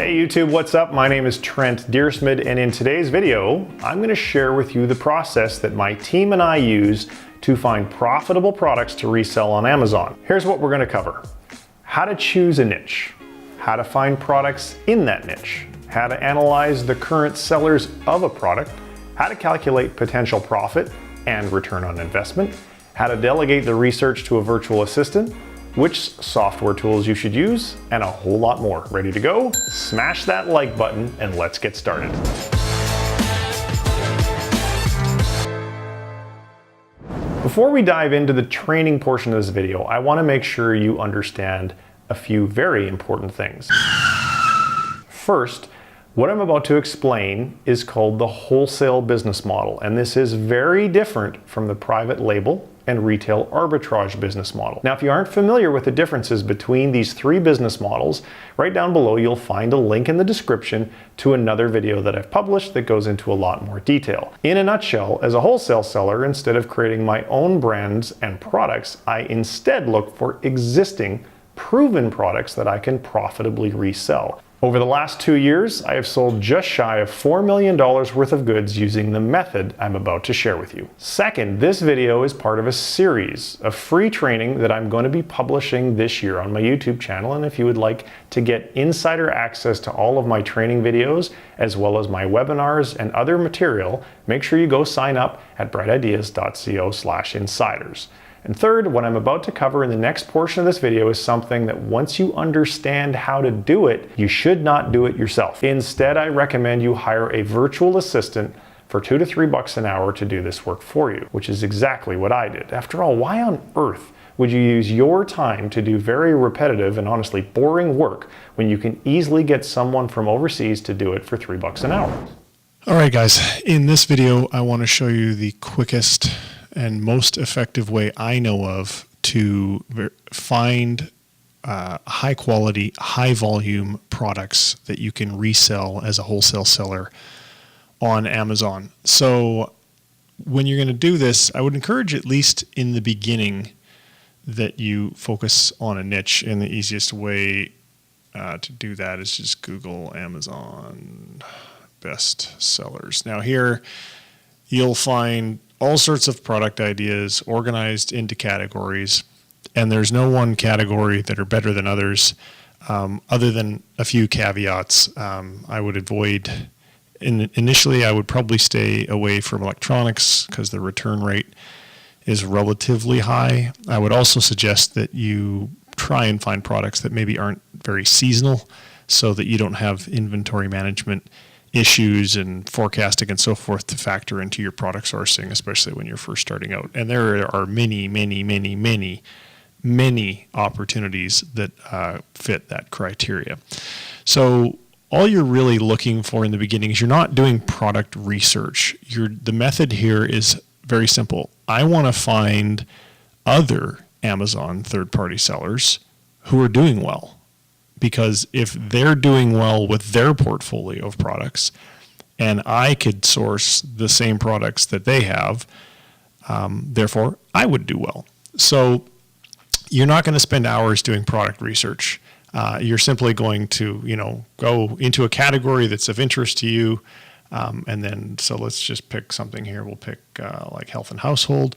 Hey YouTube, what's up? My name is Trent Dyrsmid, and in today's video, I'm going to share with you the process that my team and I use to find profitable products to resell on Amazon. Here's what we're going to cover. How to choose a niche, how to find products in that niche, how to analyze the current sellers of a product, how to calculate potential profit and return on investment, how to delegate the research to a virtual assistant, which software tools you should use, and a whole lot more. Ready to go? Smash that like button and let's get started. Before we dive into the training portion of this video, I want to make sure you understand a few very important things. First, what I'm about to explain is called the wholesale business model, and this is very different from the private label and retail arbitrage business model. Now, if you aren't familiar with the differences between these three business models, right down below you'll find a link in the description to another video that I've published that goes into a lot more detail. In a nutshell, as a wholesale seller, instead of creating my own brands and products, I instead look for existing proven products that I can profitably resell. Over the last 2 years, I have sold just shy of $4 million worth of goods using the method I'm about to share with you. Second, this video is part of a series of free training that I'm going to be publishing this year on my YouTube channel, and if you would like to get insider access to all of my training videos, as well as my webinars and other material, make sure you go sign up at brightideas.co/insiders. And third, what I'm about to cover in the next portion of this video is something that once you understand how to do it, you should not do it yourself. Instead, I recommend you hire a virtual assistant for $2 to $3 an hour to do this work for you, which is exactly what I did. After all, why on earth would you use your time to do very repetitive and honestly boring work when you can easily get someone from overseas to do it for $3 an hour? All right, guys, in this video, I want to show you the quickest and most effective way I know of to find high quality, high volume products that you can resell as a wholesale seller on Amazon. So when you're going to do this, I would encourage, at least in the beginning, that you focus on a niche, and the easiest way to do that is just Google Amazon best sellers. Now here you'll find all sorts of product ideas organized into categories, and there's no one category that are better than others, other than a few caveats. I would avoid, initially I would probably stay away from electronics because the return rate is relatively high. I would also suggest that you try and find products that maybe aren't very seasonal, so that you don't have inventory management issues and forecasting and so forth to factor into your product sourcing, especially when you're first starting out. And there are many opportunities that fit that criteria. So all you're really looking for in the beginning is, you're not doing product research. The method here is very simple. I want to find other Amazon third-party sellers who are doing well. Because if they're doing well with their portfolio of products, and I could source the same products that they have, therefore I would do well. So you're not going to spend hours doing product research. You're simply going to, go into a category that's of interest to you, and then, so let's just pick something here. We'll pick like health and household,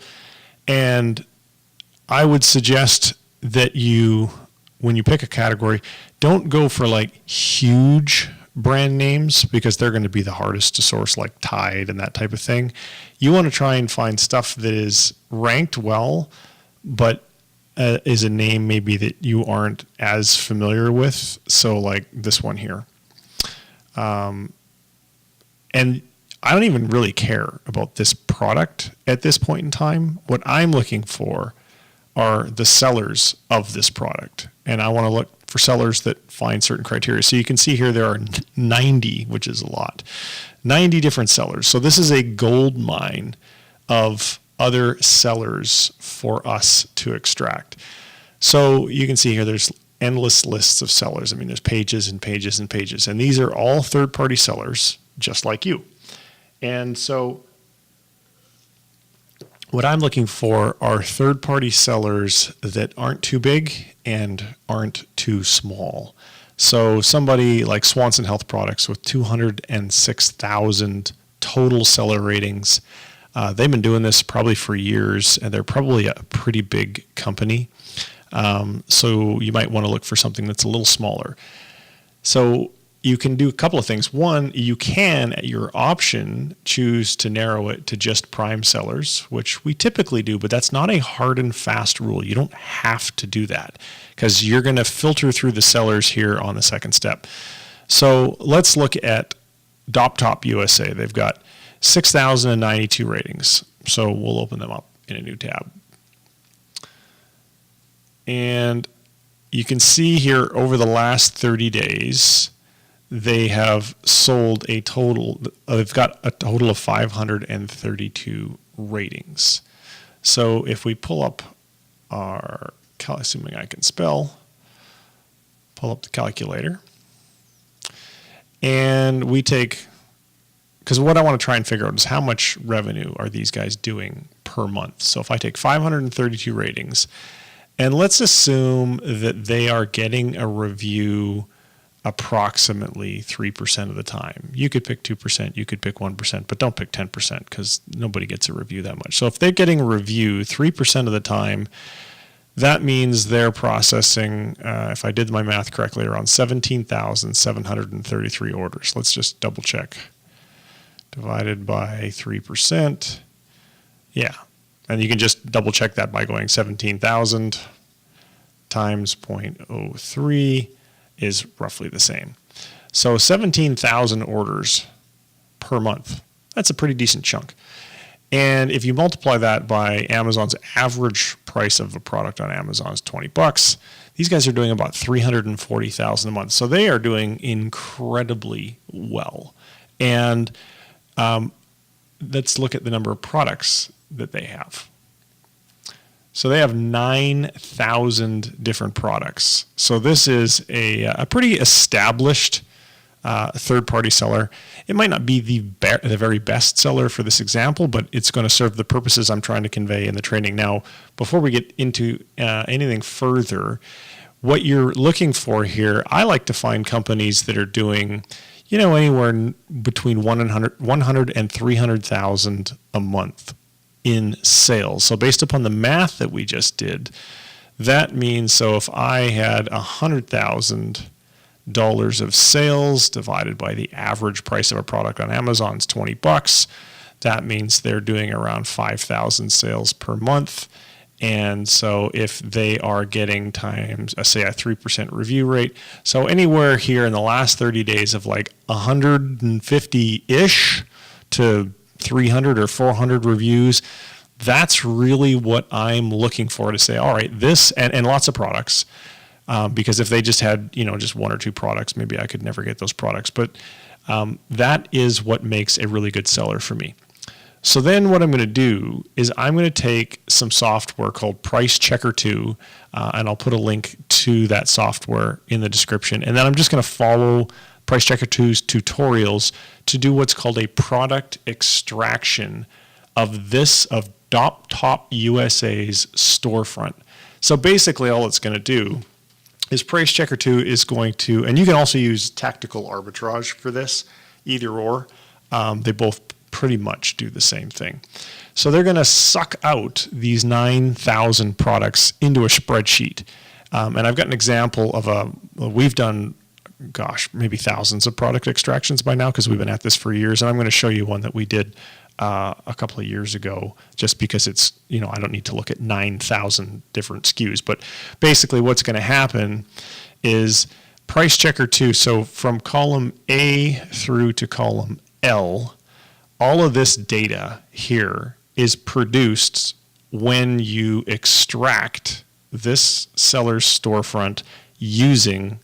and I would suggest that when you pick a category, don't go for like huge brand names, because they're going to be the hardest to source, like Tide and that type of thing. You want to try and find stuff that is ranked well, but is a name maybe that you aren't as familiar with. So like this one here. And I don't even really care about this product at this point in time. What I'm looking for are the sellers of this product. And I want to look for sellers that find certain criteria. So you can see here there are 90, which is a lot, 90 different sellers. So this is a gold mine of other sellers for us to extract. So you can see here there's endless lists of sellers. I mean, there's pages and pages and pages. And these are all third-party sellers, just like you. And so what I'm looking for are third-party sellers that aren't too big and aren't too small. So somebody like Swanson Health Products with 206,000 total seller ratings. They've been doing this probably for years, and they're probably a pretty big company. So you might want to look for something that's a little smaller. So you can do a couple of things. One, you can, at your option, choose to narrow it to just prime sellers, which we typically do, but that's not a hard and fast rule. You don't have to do that because you're going to filter through the sellers here on the second step. So let's look at DopTop USA. They've got 6,092 ratings. So we'll open them up in a new tab. And you can see here over the last 30 days, they have sold a total, they've got a total of 532 ratings. So if we pull up our, assuming I can spell, pull up the calculator, and we take, because what I want to try and figure out is how much revenue are these guys doing per month. So if I take 532 ratings, and let's assume that they are getting a review approximately 3% of the time. You could pick 2%, you could pick 1%, but don't pick 10% because nobody gets a review that much. So if they're getting a review 3% of the time, that means they're processing, if I did my math correctly, around 17,733 orders. Let's just double check. Divided by 3%. Yeah. And you can just double check that by going 17,000 times 0.03 is roughly the same. So 17,000 orders per month. That's a pretty decent chunk. And if you multiply that by Amazon's average price of a product on Amazon is $20, these guys are doing about 340,000 a month. So they are doing incredibly well. And let's look at the number of products that they have. So they have 9,000 different products. So this is a pretty established third-party seller. It might not be the very best seller for this example, but it's going to serve the purposes I'm trying to convey in the training. Now, before we get into anything further, what you're looking for here, I like to find companies that are doing, anywhere between 100 and 300,000 a month in sales. So based upon the math that we just did, that means, so if I had $100,000 of sales divided by the average price of a product on Amazon is $20, that means they're doing around 5,000 sales per month. And so if they are getting times, say a 3% review rate, so anywhere here in the last 30 days of like 150-ish to 300 or 400 reviews, that's really what I'm looking for to say, all right, this, and lots of products, because if they just had, just one or two products, maybe I could never get those products. But that is what makes a really good seller for me. So then what I'm going to do is I'm going to take some software called Price Checker 2, and I'll put a link to that software in the description. And then I'm just going to follow Price Checker 2's tutorials to do what's called a product extraction of DopTop USA's storefront. So basically all it's going to do is Price Checker 2 is going to, and you can also use tactical arbitrage for this, either or. They both pretty much do the same thing. So they're going to suck out these 9,000 products into a spreadsheet. And I've got an example of we've done, maybe thousands of product extractions by now because we've been at this for years. And I'm going to show you one that we did a couple of years ago, just because it's, I don't need to look at 9,000 different SKUs. But basically what's going to happen is Price Checker 2. So from column A through to column L, all of this data here is produced when you extract this seller's storefront using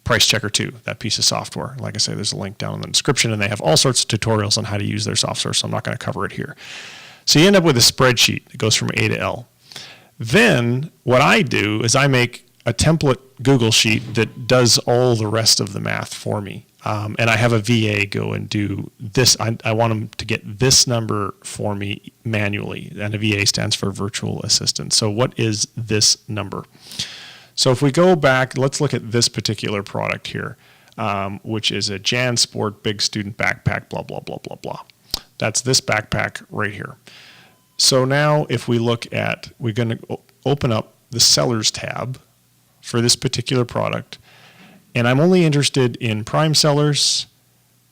Price Checker 2, that piece of software. Like I say, there's a link down in the description, and they have all sorts of tutorials on how to use their software, so I'm not going to cover it here. So you end up with a spreadsheet that goes from A to L. Then what I do is I make a template Google sheet that does all the rest of the math for me. And I have a VA go and do this. I want them to get this number for me manually. And a VA stands for virtual assistant. So what is this number? So if we go back, let's look at this particular product here, which is a Jan Sport Big Student Backpack, blah, blah, blah, blah, blah. That's this backpack right here. So now if we look at, we're going to open up the Sellers tab for this particular product. And I'm only interested in prime sellers,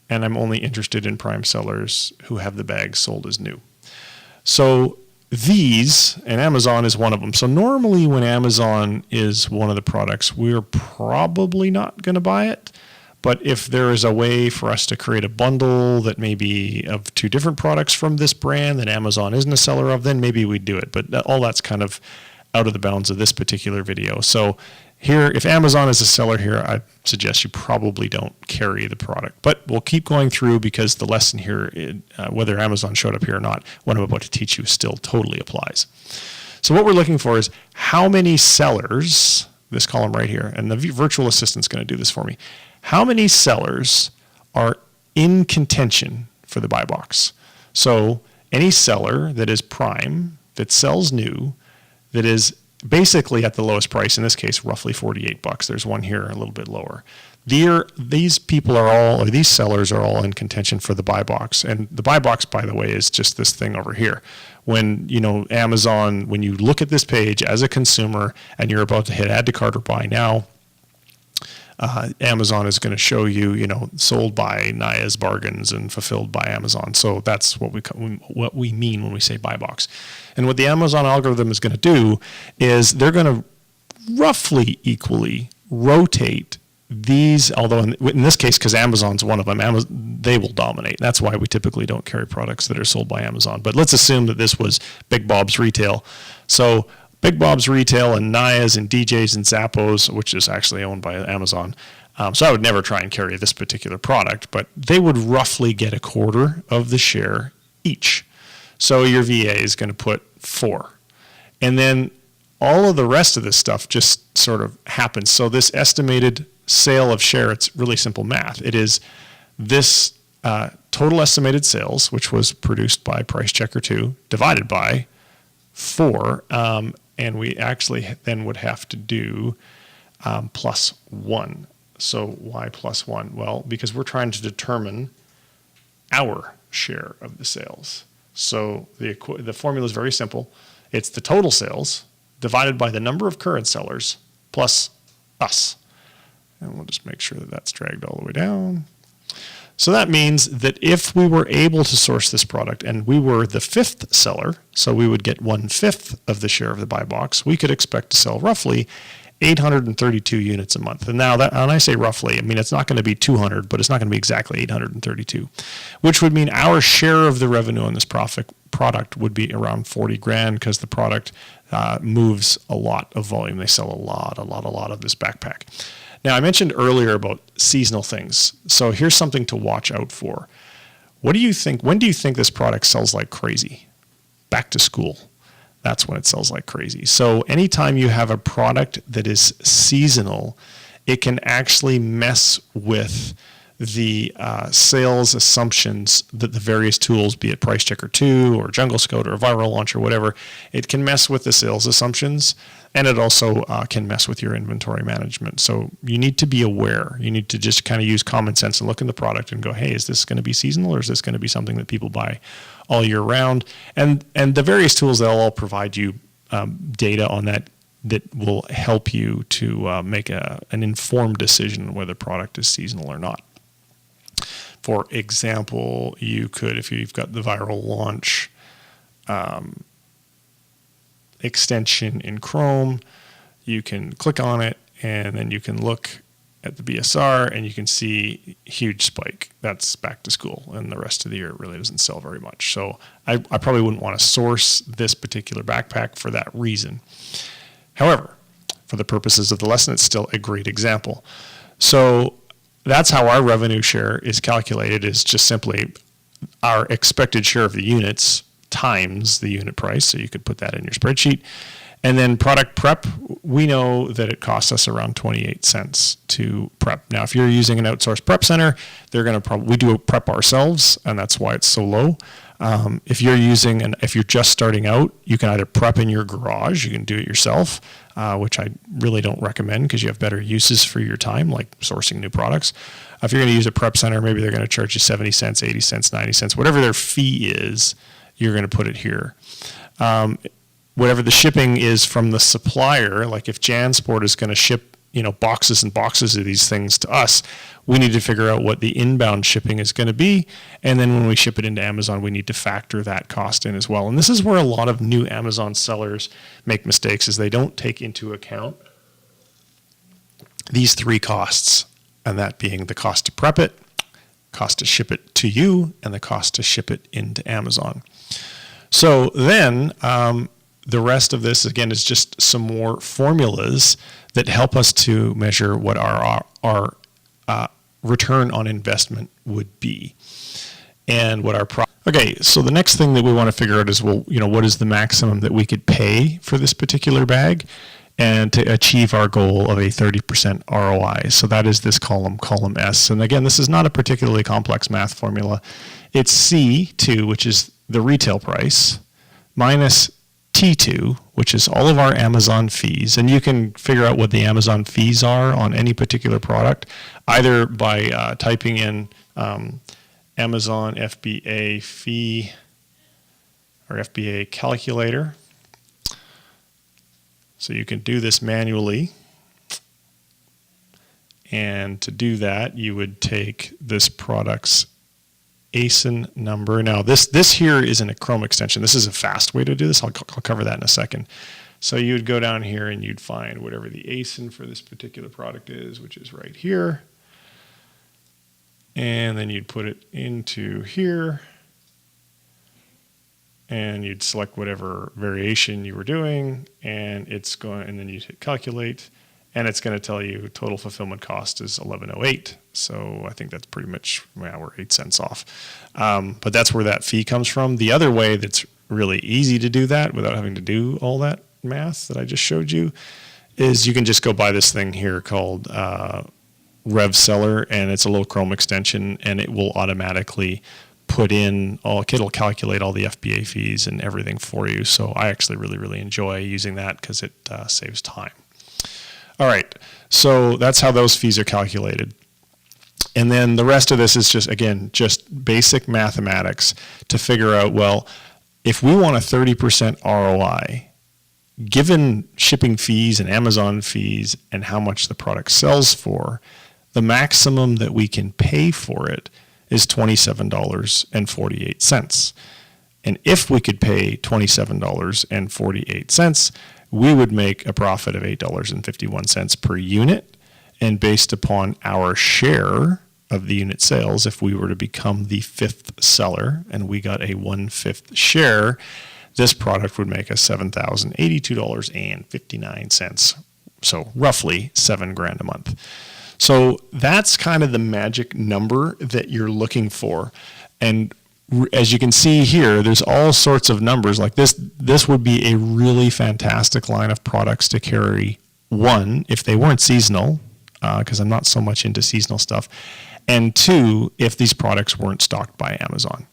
and I'm only interested in prime sellers who have the bags sold as new. So these, and Amazon is one of them. So normally when Amazon is one of the products, we're probably not going to buy it. But if there is a way for us to create a bundle that may be of 2 different products from this brand that Amazon isn't a seller of, then maybe we'd do it. But all that's kind of out of the bounds of this particular video. So here, if Amazon is a seller here, I suggest you probably don't carry the product. But we'll keep going through because the lesson here, whether Amazon showed up here or not, what I'm about to teach you still totally applies. So what we're looking for is how many sellers, this column right here, and the virtual assistant's going to do this for me. How many sellers are in contention for the buy box? So any seller that is prime, that sells new, that is basically at the lowest price, in this case, roughly $48. There's one here a little bit lower. These people are all, or these sellers are all in contention for the buy box. And the buy box, by the way, is just this thing over here. When, Amazon, when you look at this page as a consumer and you're about to hit add to cart or buy now, Amazon is going to show you, sold by Naya's Bargains and fulfilled by Amazon. So that's what we mean when we say buy box. And what the Amazon algorithm is going to do is they're going to roughly equally rotate these, although in this case, because Amazon's one of them, they will dominate. That's why we typically don't carry products that are sold by Amazon. But let's assume that this was Big Bob's Retail. So Big Bob's Retail and Naya's and DJ's and Zappos, which is actually owned by Amazon. So I would never try and carry this particular product, but they would roughly get 1/4 of the share each. So your VA is going to put 4. And then all of the rest of this stuff just sort of happens. So this estimated sale of share, it's really simple math. It is this total estimated sales, which was produced by Price Checker 2, divided by 4. And we actually then would have to do plus 1. So why plus 1? Well, because we're trying to determine our share of the sales. So the formula is very simple. It's the total sales divided by the number of current sellers plus us. And we'll just make sure that that's dragged all the way down. So that means that if we were able to source this product and we were the 5th seller, so we would get 1/5 of the share of the buy box, we could expect to sell roughly 832 units a month. And now that, and I say roughly, I mean, it's not going to be 200, but it's not going to be exactly 832, which would mean our share of the revenue on this product would be around 40 grand because the product moves a lot of volume. They sell a lot of this backpack. Now, I mentioned earlier about seasonal things. So here's something to watch out for. What do you think? When do you think this product sells like crazy? Back to school. That's when it sells like crazy. So anytime you have a product that is seasonal, it can actually mess with the sales assumptions that the various tools, be it Price Checker 2 or Jungle Scout or Viral Launch or whatever, it can mess with the sales assumptions, and it also can mess with your inventory management. So you need to be aware. You need to just kind of use common sense and look in the product and go, hey, is this going to be seasonal or is this going to be something that people buy all year round? And the various tools, they'll all provide you data on that will help you to make an informed decision whether product is seasonal or not. For example, you could, if you've got the Viral Launch extension in Chrome, you can click on it and then you can look at the BSR and you can see huge spike. That's back to school, and the rest of the year it really doesn't sell very much. So I probably wouldn't want to source this particular backpack for that reason. However, for the purposes of the lesson, it's still a great example. So that's how our revenue share is calculated, is just simply our expected share of the units times the unit price. So you could put that in your spreadsheet. And then product prep, we know that it costs us around 28 cents to prep. Now, if you're using an outsourced prep center, they're going to probably do a prep ourselves, and that's why it's so low. If you're just starting out, you can either prep in your garage, you can do it yourself, which I really don't recommend because you have better uses for your time, like sourcing new products. If you're going to use a prep center, maybe they're going to charge you 70 cents, 80 cents, 90 cents, whatever their fee is, you're going to put it here. Whatever the shipping is from the supplier, like if JanSport is going to ship, boxes and boxes of these things to us, we need to figure out what the inbound shipping is going to be. And then when we ship it into Amazon, we need to factor that cost in as well. And this is where a lot of new Amazon sellers make mistakes, is they don't take into account these three costs, and that being the cost to prep it, cost to ship it to you, and the cost to ship it into Amazon. So then, the rest of this, again, is just some more formulas that help us to measure what our return on investment would be, and what our Okay, so the next thing that we want to figure out is, what is the maximum that we could pay for this particular bag, and to achieve our goal of a 30% ROI. So that is this column S. And again, this is not a particularly complex math formula. It's C2, which is the retail price, minus T2, which is all of our Amazon fees. And you can figure out what the Amazon fees are on any particular product, either by typing in Amazon FBA fee or FBA calculator. So you can do this manually. And to do that, you would take this product's ASIN number. Now, this here isn't a Chrome extension. This is a fast way to do this. I'll cover that in a second. So you would go down here and you'd find whatever the ASIN for this particular product is, which is right here. And then you'd put it into here. And you'd select whatever variation you were doing, and then you'd hit calculate, and it's going to tell you total fulfillment cost is $11.08. So I think that's pretty much, we're 8 cents off. But that's where that fee comes from. The other way that's really easy to do that without having to do all that math that I just showed you is you can just go buy this thing here called RevSeller, and it's a little Chrome extension, and it will automatically put in it'll calculate all the FBA fees and everything for you. So I actually really, really enjoy using that because it saves time. All right, so that's how those fees are calculated. And then the rest of this is just basic mathematics to figure out, well, if we want a 30% ROI, given shipping fees and Amazon fees and how much the product sells for, the maximum that we can pay for it is $27.48. And if we could pay $27.48, we would make a profit of $8.51 per unit. And based upon our share of the unit sales, if we were to become the fifth seller and we got a 1/5 share, this product would make us $7,082.59. So roughly $7,000 a month. So that's kind of the magic number that you're looking for. And as you can see here, there's all sorts of numbers like this. This would be a really fantastic line of products to carry. One, if they weren't seasonal, because I'm not so much into seasonal stuff. And two, if these products weren't stocked by Amazon.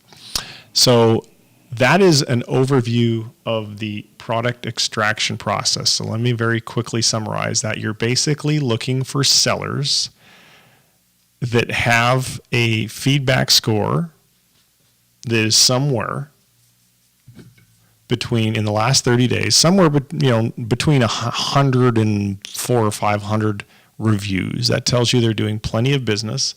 So that is an overview of the product extraction process. So let me very quickly summarize that. You're basically looking for sellers that have a feedback score that is somewhere between, in the last 30 days, somewhere between 100 and 400 or 500 reviews. That tells you they're doing plenty of business.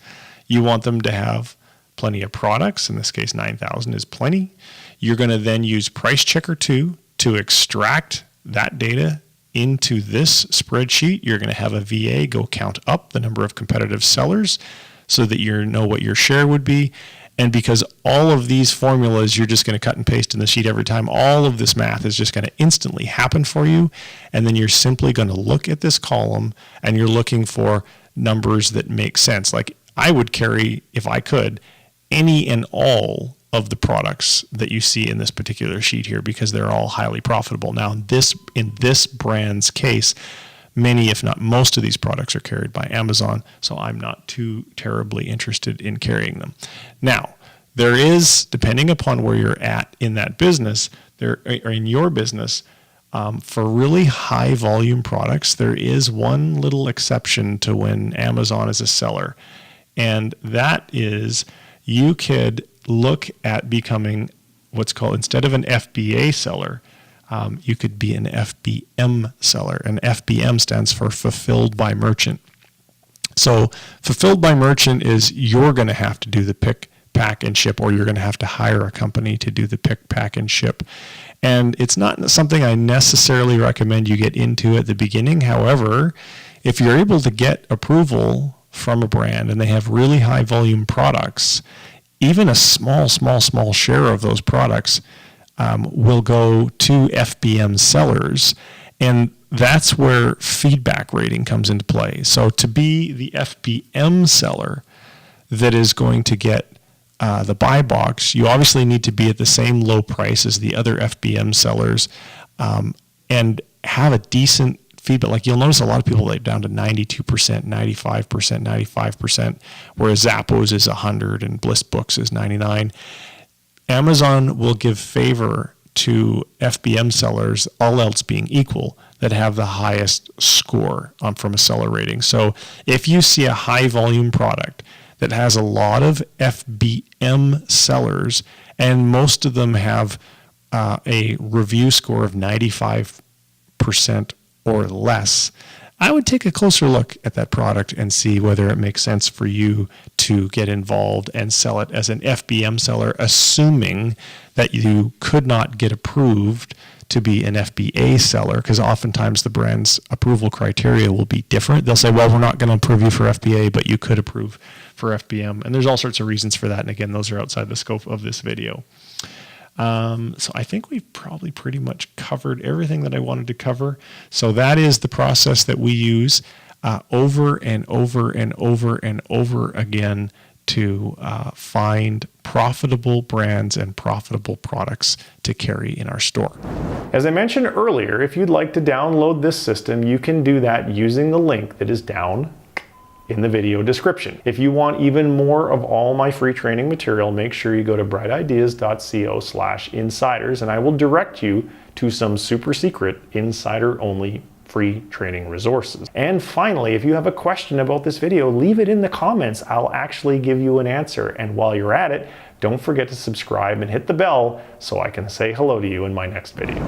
You want them to have plenty of products. In this case, 9,000 is plenty. You're going to then use Price Checker 2 to extract that data into this spreadsheet. You're going to have a VA go count up the number of competitive sellers so that you know what your share would be. And because all of these formulas, you're just going to cut and paste in the sheet every time, all of this math is just going to instantly happen for you. And then you're simply going to look at this column and you're looking for numbers that make sense. Like I would carry, if I could, any and all of the products that you see in this particular sheet here because they're all highly profitable. Now, in this brand's case, many, if not most of these products are carried by Amazon, so I'm not too terribly interested in carrying them. Now, there is, depending upon where you're at in that business, or in your business, for really high volume products, there is one little exception to when Amazon is a seller. And that is you could look at becoming what's called, instead of an FBA seller, you could be an FBM seller. And FBM stands for Fulfilled by Merchant. So Fulfilled by Merchant is you're going to have to do the pick, pack, and ship, or you're going to have to hire a company to do the pick, pack, and ship. And it's not something I necessarily recommend you get into at the beginning. However, if you're able to get approval from a brand and they have really high volume products, even a small share of those products will go to FBM sellers. And that's where feedback rating comes into play. So to be the FBM seller that is going to get the buy box, you obviously need to be at the same low price as the other FBM sellers and have a decent feedback. Like you'll notice a lot of people like down to 92%, 95%, 95%, whereas Zappos is 100 and Bliss Books is 99. Amazon will give favor to FBM sellers, all else being equal, that have the highest score from a seller rating. So if you see a high volume product that has a lot of FBM sellers, and most of them have a review score of 95% or less, I would take a closer look at that product and see whether it makes sense for you to get involved and sell it as an FBM seller, assuming that you could not get approved to be an FBA seller, because oftentimes the brand's approval criteria will be different. They'll say, well, we're not going to approve you for FBA, but you could approve for FBM. And there's all sorts of reasons for that. And again, those are outside the scope of this video. So I think we've probably pretty much covered everything that I wanted to cover. So that is the process that we use over and over and over and over again to find profitable brands and profitable products to carry in our store. As I mentioned earlier, if you'd like to download this system, you can do that using the link that is down in the video description. If you want even more of all my free training material, make sure you go to brightIdeas.co/insiders and I will direct you to some super secret insider only free training resources. And finally, if you have a question about this video, leave it in the comments. I'll actually give you an answer. And while you're at it, don't forget to subscribe and hit the bell so I can say hello to you in my next video.